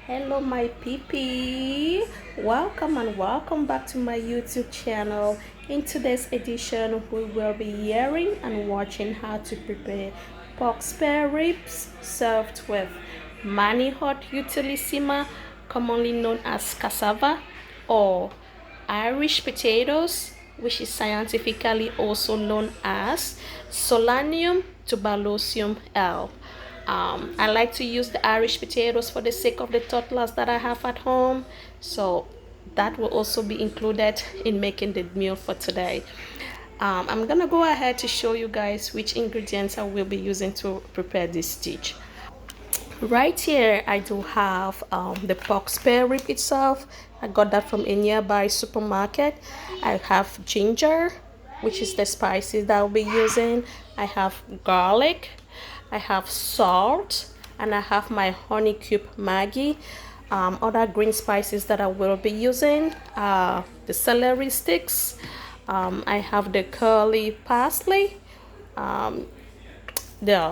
Hello my PP, welcome and welcome back to my YouTube channel. In today's edition we will be hearing and watching how to prepare pork spare ribs served with Manihot utilissima, commonly known as cassava, or Irish potatoes, which is scientifically also known as Solanum tuberosium L. I like to use the Irish potatoes for the sake of the toddlers that I have at home, so that will also be included in making the meal for today. I'm gonna go ahead to show you guys which ingredients I will be using to prepare this dish. Right here I do have the pork spare rib itself. I got that from a nearby supermarket. I have ginger, which is the spices that I'll be using. I have garlic, I have salt, and I have my honey cube Maggi. Other green spices that I will be using are the celery sticks. I have the curly parsley, the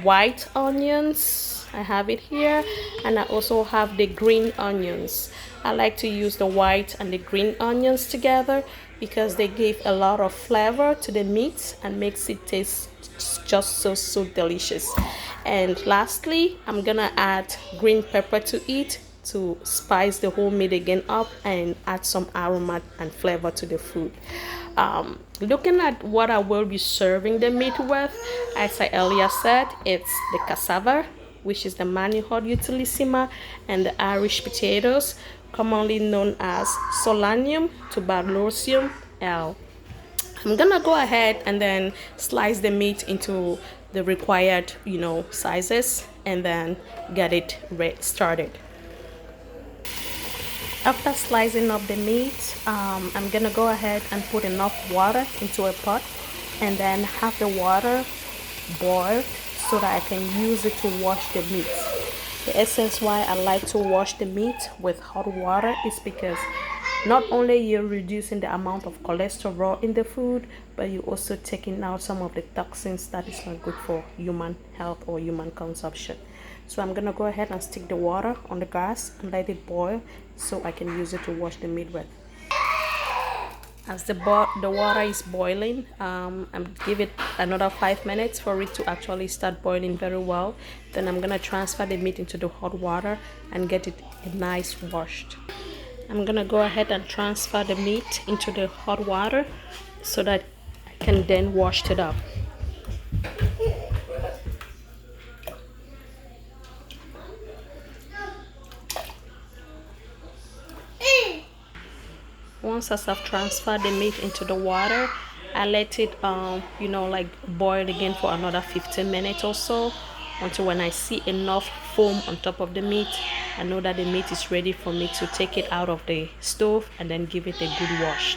white onions, I have it here, and I also have the green onions. I like to use the white and the green onions together because they give a lot of flavor to the meat and makes it taste just so delicious. And lastly, I'm gonna add green pepper to it to spice the whole meat again up and add some aroma and flavor to the food. Looking at what I will be serving the meat with, as I earlier said, it's the cassava, which is the Manihot utilissima, and the Irish potatoes, commonly known as Solanum tuberosium L. I'm gonna go ahead and then slice the meat into the required, sizes, and then get it started. After slicing up the meat, I'm gonna go ahead and put enough water into a pot and then have the water boil so that I can use it to wash the meat. The essence why I like to wash the meat with hot water is because not only you're reducing the amount of cholesterol in the food, but you're also taking out some of the toxins that is not good for human health or human consumption. So I'm gonna go ahead and stick the water on the gas and let it boil so I can use it to wash the meat with. As the water is boiling, I'm give it another 5 minutes for it to actually start boiling very well. Then I'm gonna transfer the meat into the hot water and get it nice washed. I'm gonna go ahead and transfer the meat into the hot water so that I can then wash it up. Once I've transferred the meat into the water, I let it boil again for another 15 minutes or so, until when I see enough foam on top of the meat, I know that the meat is ready for me to take it out of the stove and then give it a good wash.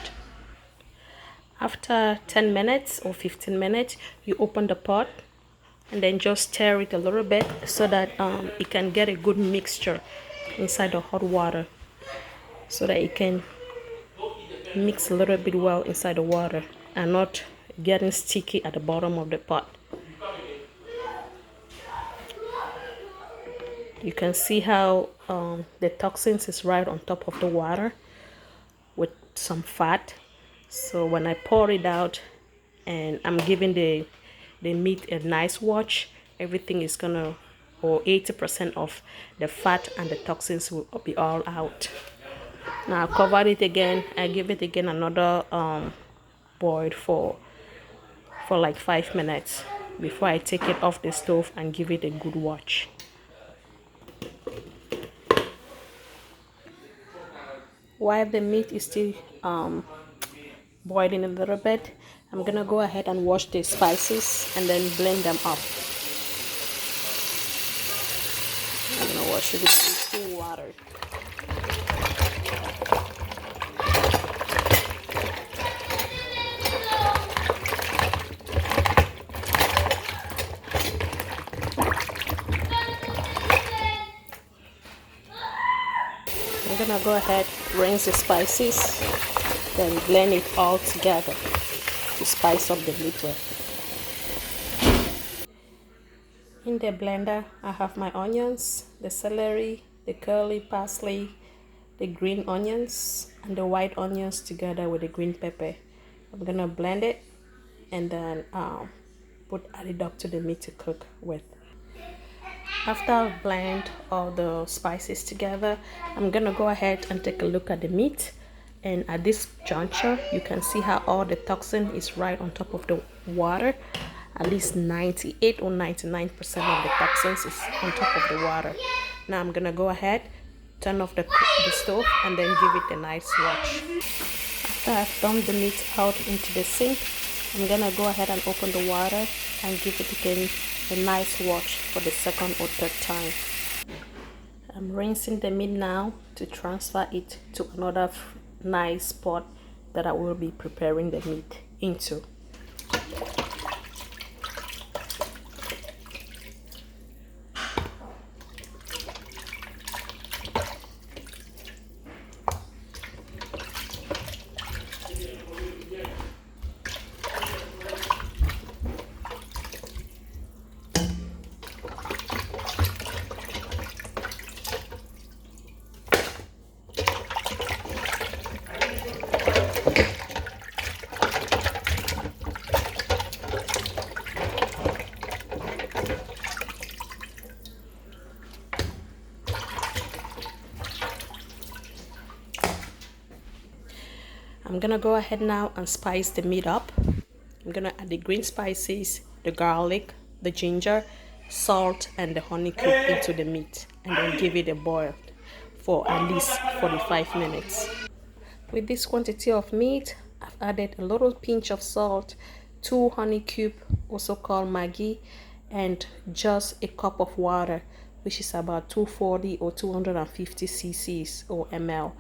After 10 minutes or 15 minutes, you open the pot and then just stir it a little bit so that it can get a good mixture inside the hot water, so that it can mix a little bit well inside the water and not getting sticky at the bottom of the pot. You can see how the toxins is right on top of the water with some fat. So when I pour it out and I'm giving the meat a nice wash, everything is gonna, or 80% of the fat and the toxins will be all out. Now I cover it again. I give it again another boil for like 5 minutes before I take it off the stove and give it a good wash. While the meat is still boiling a little bit, I'm gonna go ahead and wash the spices and then blend them up. I'm gonna wash it with cool water. I'm gonna go ahead, rinse the spices, then blend it all together to spice up the meat with. In the blender, I have my onions, the celery, the curly parsley, the green onions, and the white onions together with the green pepper. I'm gonna blend it and then add it up to the meat to cook with. After I've blended all the spices together, I'm gonna go ahead and take a look at the meat. And at this juncture, you can see how all the toxin is right on top of the water. At least 98 or 99% of the toxins is on top of the water. Now I'm gonna go ahead, turn off the stove, and then give it a nice wash. After I've dumped the meat out into the sink, I'm gonna go ahead and open the water and give it again a nice wash for the second or third time. I'm rinsing the meat now to transfer it to another nice pot that I will be preparing the meat into. I'm gonna go ahead now and spice the meat up. I'm gonna add the green spices, the garlic, the ginger, salt, and the honey cube into the meat, and then give it a boil for at least 45 minutes. With this quantity of meat, I've added a little pinch of salt, 2 honey cube, also called Maggi, and just a cup of water, which is about 240 or 250 cc's or ml.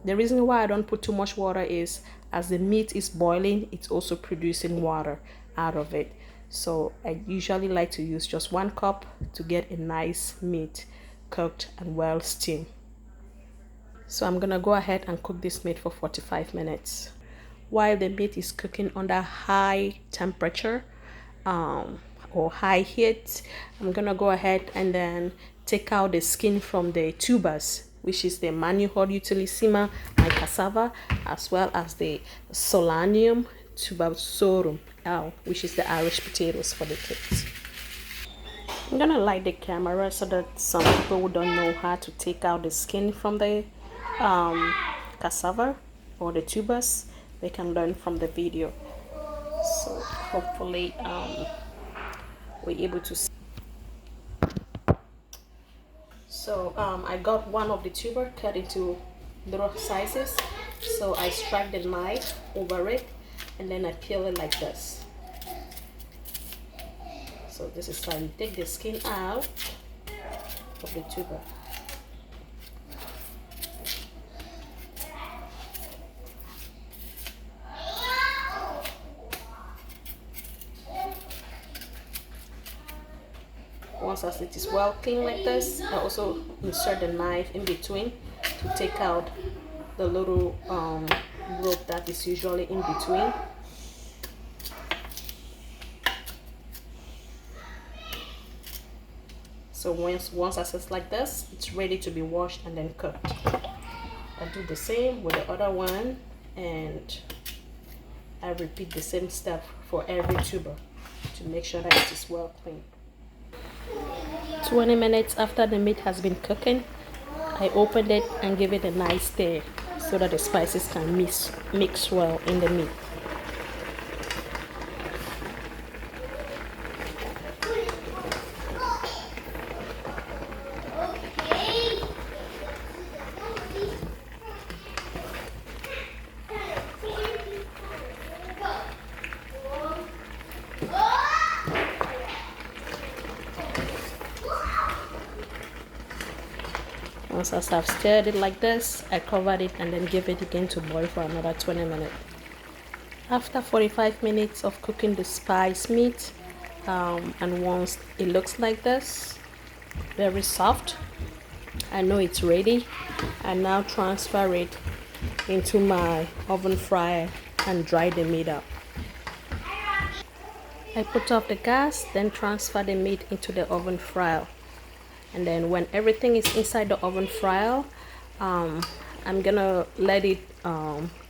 The reason why I don't put too much water is as the meat is boiling, it's also producing water out of it. So I usually like to use just 1 cup to get a nice meat cooked and well steamed. So I'm gonna go ahead and cook this meat for 45 minutes. While the meat is cooking under high temperature or high heat, I'm gonna go ahead and then take out the skin from the tubers, which is the Manihot utilissima and Cassava, as well as the Solanum tuberose, which is the Irish potatoes for the kids. I'm gonna light the camera so that some people who don't know how to take out the skin from the cassava or the tubers, they can learn from the video. So hopefully we're able to see. So I got one of the tuber cut into little sizes, so I strike the knife over it and then I peel it like this. So this is how you take the skin out of the tuber. Once as it is well clean like this, I also insert the knife in between to take out the little rope that is usually in between. So once as it's like this, it's ready to be washed and then cooked. I do the same with the other one, and I repeat the same step for every tuber to make sure that it is well clean. 20 minutes after the meat has been cooking, I opened it and give it a nice stir so that the spices can mix well in the meat. Once I've stirred it like this, I covered it and then give it again to boil for another 20 minutes. After 45 minutes of cooking the spice meat, and once it looks like this, very soft, I know it's ready. I now transfer it into my oven fryer and dry the meat up. I put off the gas, then transfer the meat into the oven fryer. And then when everything is inside the oven fryer, I'm gonna let it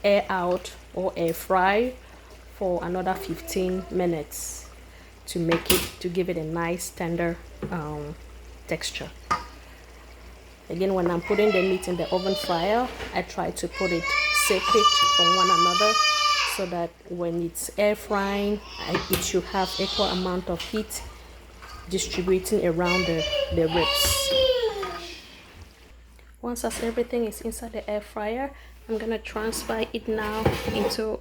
air out or air fry for another 15 minutes to give it a nice tender texture. Again, when I'm putting the meat in the oven fryer, I try to put it separate from one another so that when it's air frying, it should have equal amount of heat distributing around the ribs. Once as everything is inside the air fryer, I'm gonna transfer it now into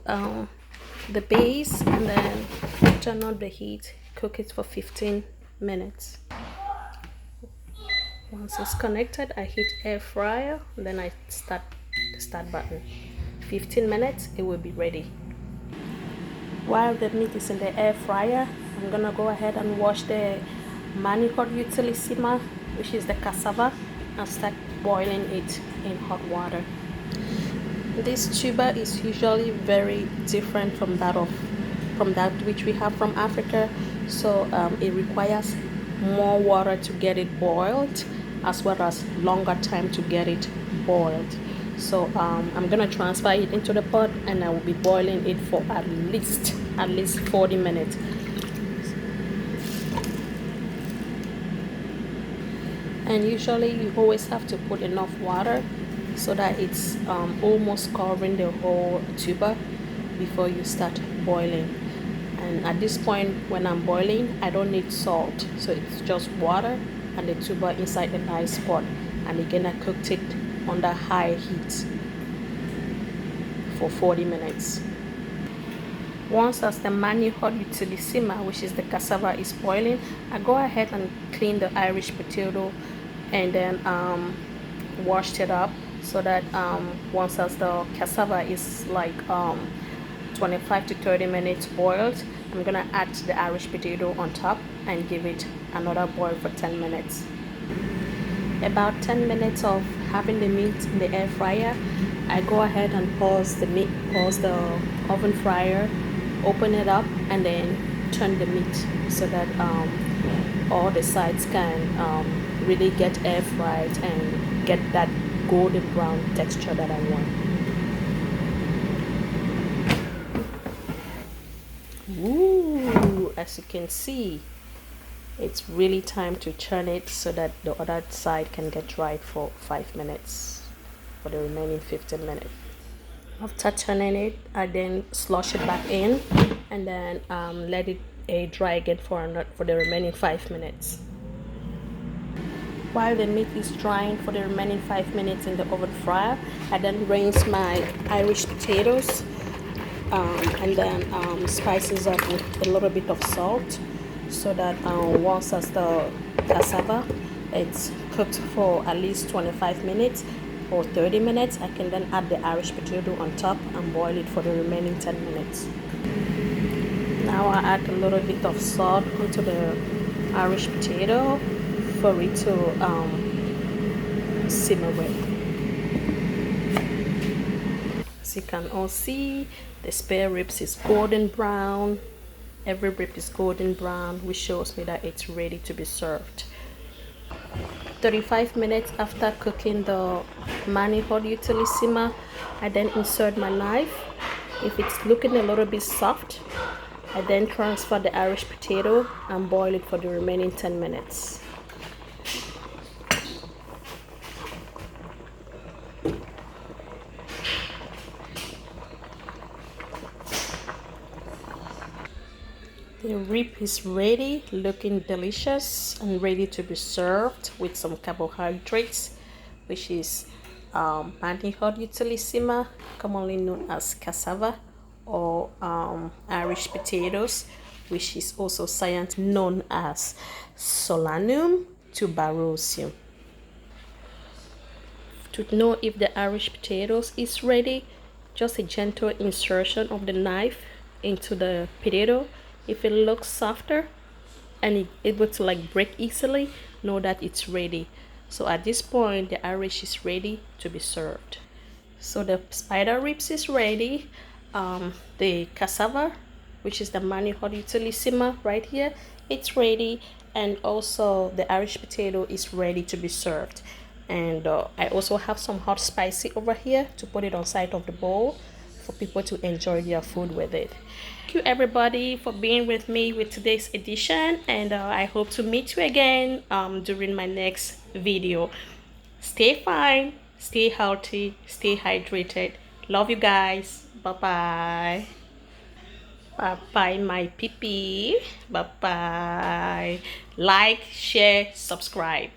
the base and then turn on the heat, cook it for 15 minutes. Once it's connected, I hit air fryer, then I start the start button. 15 minutes, it will be ready. While the meat is in the air fryer, I'm gonna go ahead and wash the Manihot utilissima, which is the cassava, and start boiling it in hot water. This tuber is usually very different from that which we have from Africa, so it requires more water to get it boiled, as well as longer time to get it boiled. So I'm gonna transfer it into the pot, and I will be boiling it for at least 40 minutes. And usually you always have to put enough water so that it's almost covering the whole tuber before you start boiling. And at this point, when I'm boiling, I don't need salt, so it's just water and the tuber inside the nice pot. And again, I cooked it under high heat for 40 minutes. Once as the Manihot utilissima, which is the cassava, is boiling, I go ahead and clean the Irish potato and then washed it up so that once as the cassava is like 25 to 30 minutes boiled, I'm gonna add the Irish potato on top and give it another boil for 10 minutes. About 10 minutes of having the meat in the air fryer, I go ahead and pause the oven fryer, open it up, and then turn the meat so that all the sides can really get air fried and get that golden brown texture that I want. Ooh, as you can see, it's really time to turn it so that the other side can get dried for 5 minutes for the remaining 15 minutes. After turning it, I then slush it back in and then let it air dry again for the remaining 5 minutes. While the meat is drying for the remaining 5 minutes in the oven fryer, I then rinse my Irish potatoes and then spices up with a little bit of salt so that once as the cassava it's cooked for at least 25 minutes or 30 minutes, I can then add the Irish potato on top and boil it for the remaining 10 minutes. Now I add a little bit of salt onto the Irish potato for it to simmer well. As you can all see, the spare ribs is golden brown. Every rib is golden brown, which shows me that it's ready to be served. 35 minutes after cooking the Manihot utilissima, I then insert my knife. If it's looking a little bit soft, I then transfer the Irish potato and boil it for the remaining 10 minutes. The rib is ready, looking delicious and ready to be served with some carbohydrates, which is Manihot utilissima, commonly known as cassava, or Irish potatoes, which is also scientifically known as Solanum tuberose. To know if the Irish potatoes is ready, just a gentle insertion of the knife into the potato. If it looks softer and it's able to like break easily, know that it's ready. So at this point, the Irish is ready to be served. So the spider ribs is ready. The cassava, which is the Manihot utilissima right here, it's ready. And also the Irish potato is ready to be served. And I also have some hot spicy over here to put it on side of the bowl for people to enjoy their food with it. Thank you everybody for being with me with today's edition, and I hope to meet you again during my next video. Stay fine, stay healthy, stay hydrated. Love you guys. Bye bye. Bye bye, my peepee. Bye bye. Like, share, subscribe.